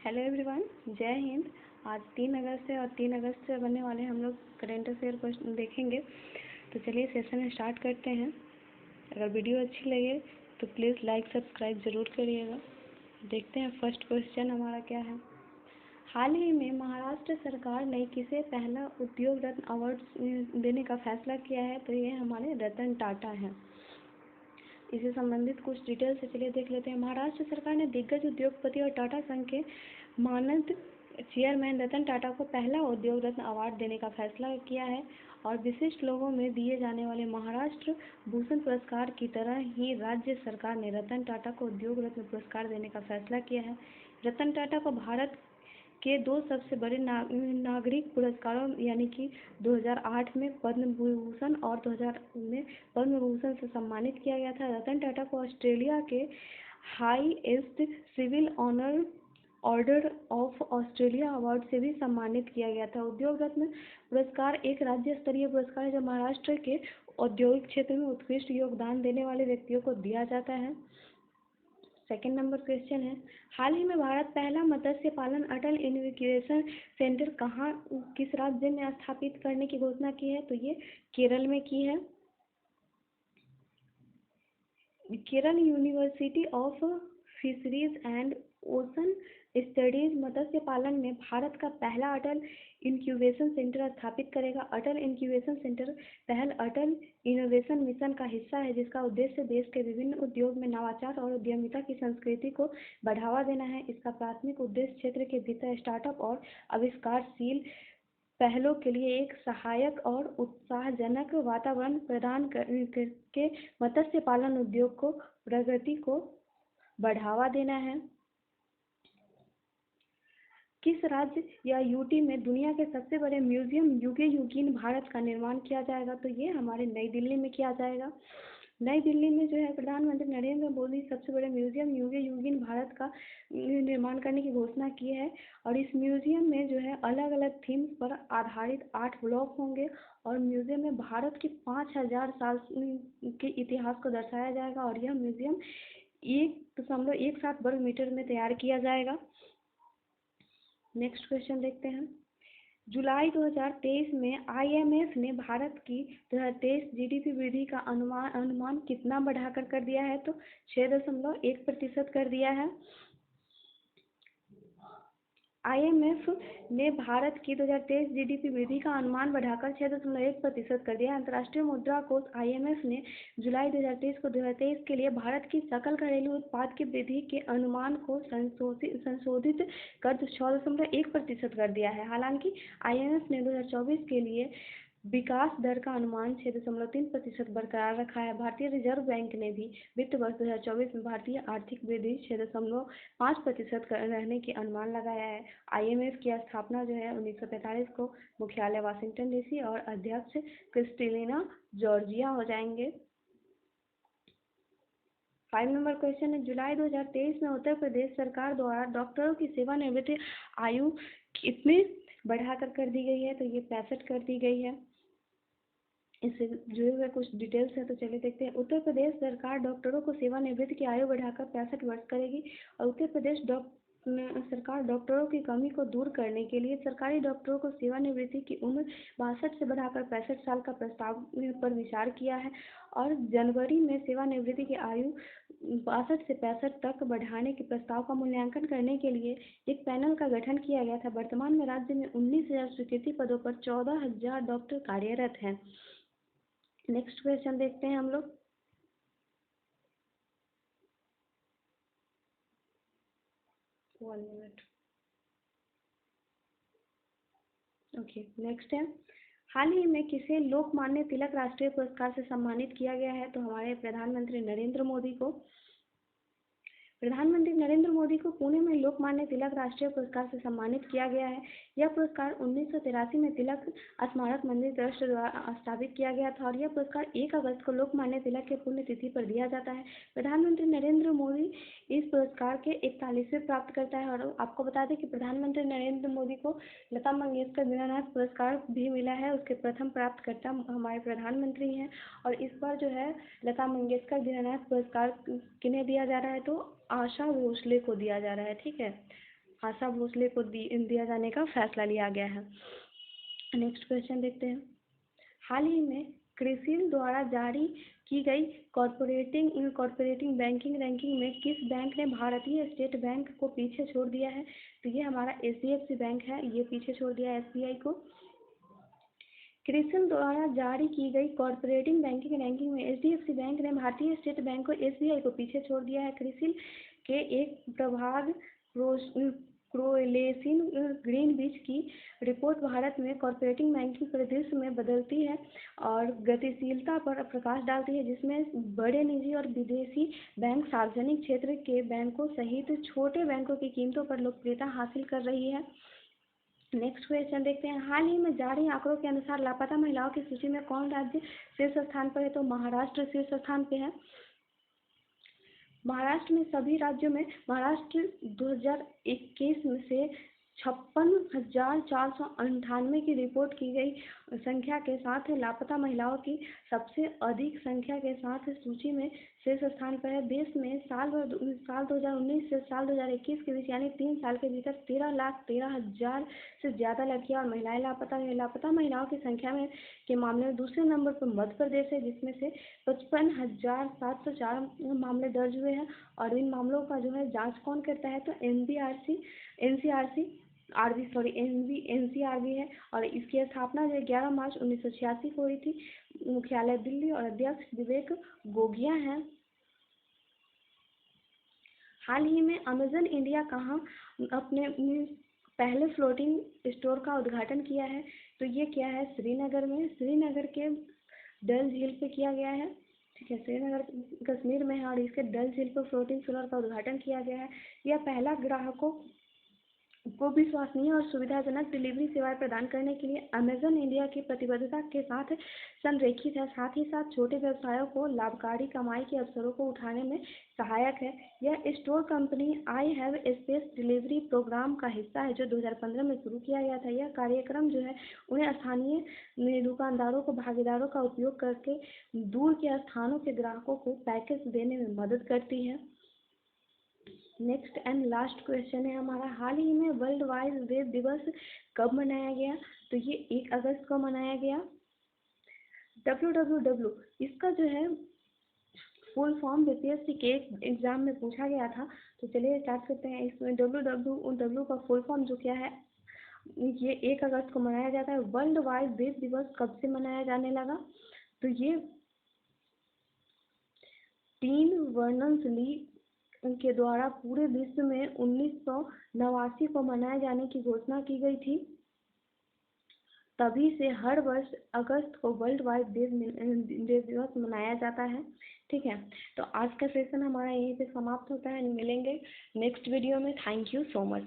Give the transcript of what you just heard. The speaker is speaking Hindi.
हेलो एवरीवन, जय हिंद। आज 3 अगस्त है और 3 अगस्त से बनने वाले हम लोग करेंट अफेयर क्वेश्चन देखेंगे। तो चलिए सेशन स्टार्ट करते हैं। अगर वीडियो अच्छी लगे तो प्लीज़ लाइक सब्सक्राइब ज़रूर करिएगा। देखते हैं फर्स्ट क्वेश्चन हमारा क्या है। हाल ही में महाराष्ट्र सरकार ने किसे पहला उद्योग रत्न अवार्ड देने का फैसला किया है? तो ये हमारे रतन टाटा हैं। इससे संबंधित कुछ डिटेल्स से चलिए देख लेते हैं। महाराष्ट्र सरकार ने दिग्गज उद्योगपति और टाटा संघ के मानद चेयरमैन रतन टाटा को पहला उद्योग रत्न अवार्ड देने का फैसला किया है और विशिष्ट लोगों में दिए जाने वाले महाराष्ट्र भूषण पुरस्कार की तरह ही राज्य सरकार ने रतन टाटा को उद्योग रत्न पुरस्कार देने का फैसला किया है। रतन टाटा को भारत के दो सबसे बड़े नागरिक पुरस्कारों यानी कि 2008 में पद्म विभूषण और 2000 में पद्म भूषण से सम्मानित किया गया था। रतन टाटा को ऑस्ट्रेलिया के highest civil honour order of Australia award से भी सम्मानित किया गया था। उद्योग रत्न पुरस्कार एक राज्य स्तरीय पुरस्कार है जो महाराष्ट्र के औद्योगिक क्षेत्र में उत्कृष्ट योगदान देने वाले व्यक्तियों को दिया जाता है। सेकेंड नंबर क्वेश्चन है, हाल ही में भारत पहला मत्स्य पालन अटल इनक्यूबेशन सेंटर किस राज्य में स्थापित करने की घोषणा की है? तो ये केरल में की है। Kerala university of fisheries and ocean studies मत्स्य पालन में भारत का पहला अटल इंक्यूबेशन सेंटर स्थापित करेगा। अटल इंक्यूबेशन सेंटर पहल अटल इनोवेशन मिशन का हिस्सा है जिसका उद्देश्य देश के विभिन्न उद्योग में नवाचार और उद्यमिता की संस्कृति को बढ़ावा देना है। इसका प्राथमिक उद्देश्य क्षेत्र के भीतर स्टार्टअप और आविष्कारशील पहलों के लिए एक सहायक और उत्साहजनक वातावरण प्रदान करके मत्स्य पालन उद्योग को प्रगति को बढ़ावा देना है। किस राज्य या यूटी में दुनिया के सबसे बड़े म्यूजियम युगे युगीन भारत का निर्माण किया जाएगा? तो ये हमारे नई दिल्ली में किया जाएगा। नई दिल्ली में जो है प्रधानमंत्री नरेंद्र मोदी सबसे बड़े म्यूजियम युगे युगीन भारत का निर्माण करने की घोषणा की है और इस म्यूजियम में जो है अलग अलग थीम्स पर आधारित 8 ब्लॉक होंगे और म्यूजियम में भारत के 5000 साल के इतिहास को दर्शाया जाएगा और यह म्यूजियम 1.17 वर्ग मीटर में तैयार किया जाएगा। नेक्स्ट क्वेश्चन देखते हैं। जुलाई 2023 में आईएमएफ ने भारत की 2023 जीडीपी वृद्धि का अनुमान कितना बढ़ाकर कर दिया है? तो 6.1% कर दिया है। आईएमएफ ने भारत की 2023 जीडीपी वृद्धि का अनुमान बढ़ाकर 6.1% कर दिया। अंतर्राष्ट्रीय मुद्रा कोष आईएमएफ ने जुलाई 2023 को 2023 के लिए भारत की सकल घरेलू उत्पाद की वृद्धि के अनुमान को संशोधित कर 6.1% कर दिया है। हालांकि आईएमएफ ने 2024 के लिए विकास दर का अनुमान 6.3% बरकरार रखा है। भारतीय रिजर्व बैंक ने भी वित्त वर्ष 2024 में भारतीय आर्थिक वृद्धि 6.5% रहने की अनुमान लगाया है। आईएमएफ की स्थापना जो है 1945 को मुख्यालय वाशिंगटन डीसी और अध्यक्ष क्रिस्टलिना जॉर्जिया हो जाएंगे। 5 नंबर क्वेश्चन है, जुलाई 2023 में उत्तर प्रदेश सरकार द्वारा डॉक्टरों की सेवानिवृत्ति आयु कितनी बढ़ाकर कर दी गई है? तो ये 65 कर दी गई है। इससे जुड़े हुए कुछ डिटेल्स हैं तो चलिए देखते हैं। उत्तर प्रदेश सरकार डॉक्टरों को सेवानिवृत्ति की आयु बढ़ाकर 65 वर्ष करेगी और उत्तर प्रदेश सरकार डॉक्टरों की कमी को दूर करने के लिए सरकारी डॉक्टरों को सेवानिवृत्ति की उम्र 62 से बढ़ाकर 65 साल का प्रस्ताव पर विचार किया है और जनवरी में सेवानिवृत्ति की आयु 62 से 65 तक बढ़ाने के प्रस्ताव का मूल्यांकन करने के लिए एक पैनल का गठन किया गया था। वर्तमान में राज्य में 19,000 स्वीकृति पदों पर 14,000 डॉक्टर कार्यरत हैं। नेक्स्ट क्वेश्चन देखते हैं हम लोग। ओके, नेक्स्ट है, हाल ही में किसे लोकमान्य तिलक राष्ट्रीय पुरस्कार से सम्मानित किया गया है? तो हमारे प्रधानमंत्री नरेंद्र मोदी को। प्रधानमंत्री नरेंद्र मोदी को पुणे में लोकमान्य तिलक राष्ट्रीय पुरस्कार से सम्मानित किया गया है। यह पुरस्कार 1983 में तिलक स्मारक मंदिर ट्रस्ट द्वारा स्थापित किया गया था और यह पुरस्कार 1 अगस्त को लोकमान्य तिलक के पुण्यतिथि पर दिया जाता है। प्रधानमंत्री नरेंद्र मोदी इस पुरस्कार के 41वें प्राप्त करता है और आपको बता दें कि प्रधानमंत्री नरेंद्र मोदी को लता मंगेशकर दीननाथ पुरस्कार भी मिला है। उसके प्रथम प्राप्तकर्ता हमारे प्रधानमंत्री हैं और इस बार जो है लता मंगेशकर दीननाथ पुरस्कार किन्हें दिया जा रहा है? तो आशा भोसले को दिया जा रहा है। ठीक है, आशा भोसले को दिया जाने का फैसला लिया गया है। नेक्स्ट क्वेश्चन देखते हैं। हाल ही में क्रिसिल द्वारा जारी की गई कॉर्पोरेटिंग बैंकिंग रैंकिंग में किस बैंक ने भारतीय स्टेट बैंक को पीछे छोड़ दिया है? तो ये हमारा HDFC बैंक है, ये पीछे छोड़ दिया है SBI को। क्रिसिल द्वारा जारी की गई कॉर्पोरेटिंग बैंकिंग रैंकिंग में HDFC बैंक ने भारतीय स्टेट बैंक को SBI को पीछे छोड़ दिया है। क्रिसिल के एक प्रभाग क्रोएलियन ग्रीनविच की रिपोर्ट भारत में कॉर्पोरेटिंग बैंकिंग परिदृश्य में बदलती है और गतिशीलता पर प्रकाश डालती है, जिसमें बड़े निजी और विदेशी बैंक सार्वजनिक क्षेत्र के बैंकों सहित छोटे बैंकों की कीमतों पर लोकप्रियता हासिल कर रही है। नेक्स्ट क्वेश्चन देखते हैं। हाल ही में जारी आंकड़ों के अनुसार लापता महिलाओं की सूची में कौन राज्य शीर्ष स्थान पर है? तो महाराष्ट्र शीर्ष स्थान पे है। महाराष्ट्र में सभी राज्यों में महाराष्ट्र 2021 में से 56,498 की रिपोर्ट की गई संख्या के साथ लापता महिलाओं की सबसे अधिक संख्या के साथ सूची में शीर्ष स्थान पर है। देश में साल 2019 से साल 2021 के बीच यानी 3 साल के भीतर 13,13,000 से ज़्यादा लड़कियां और महिलाएं लापता हैं। लापता महिलाओं की संख्या में के मामले में दूसरे नंबर पर मध्य प्रदेश है, जिसमें से 55,704 मामले दर्ज हुए हैं। और इन मामलों का जो है जांच कौन करता है? तो NCRB है। और इसकी स्थापना जो 11 मार्च 1986 को हुई थी। मुख्यालय दिल्ली और अध्यक्ष विवेक गोगिया हैं। हाल ही में अमेजन इंडिया कहाँ अपने पहले फ्लोटिंग स्टोर का उद्घाटन किया है? तो ये क्या है? श्रीनगर में, श्रीनगर के डल झील पे किया गया है। ठीक है, श्रीनगर कश्मीर में है और इसके डल झील पर फ्लोटिंग स्टोर का उद्घाटन किया गया है। यह पहला ग्राहकों को विश्वसनीय और सुविधाजनक डिलीवरी सेवाएं प्रदान करने के लिए अमेजन इंडिया की प्रतिबद्धता के साथ संरेखित है। साथ ही साथ छोटे व्यवसायों को लाभकारी कमाई के अवसरों को उठाने में सहायक है। यह store company I have space delivery programme का हिस्सा है, जो 2015 में शुरू किया गया था। यह कार्यक्रम जो है उन्हें स्थानीय दुकानदारों को भागीदारों का उपयोग करके दूर के स्थानों के ग्राहकों को पैकेज देने में मदद करती है। नेक्स्ट एंड लास्ट क्वेश्चन है हमारा। हाल ही में वर्ल्ड वाइड वेब दिवस कब मनाया गया? तो ये 1 अगस्त को मनाया गया। www इसका जो है फुल फॉर्म BPSC के एग्जाम में पूछा गया था। तो चलिए स्टार्ट करते हैं। इसमें www का फुल फॉर्म जो क्या है, ये 1 अगस्त को मनाया जाता है। वर्ल्ड वाइड वेब दिवस कब से मनाया जाने लगा? तो ये टीन वर्नर्स लीग के द्वारा पूरे विश्व में 1989 को मनाए जाने की घोषणा की गई थी। तभी से हर वर्ष अगस्त को वर्ल्ड वाइड वेब दिवस मनाया जाता है। ठीक है, तो आज का सेशन हमारा यहीं पे समाप्त होता है। मिलेंगे नेक्स्ट वीडियो में। Thank you so much.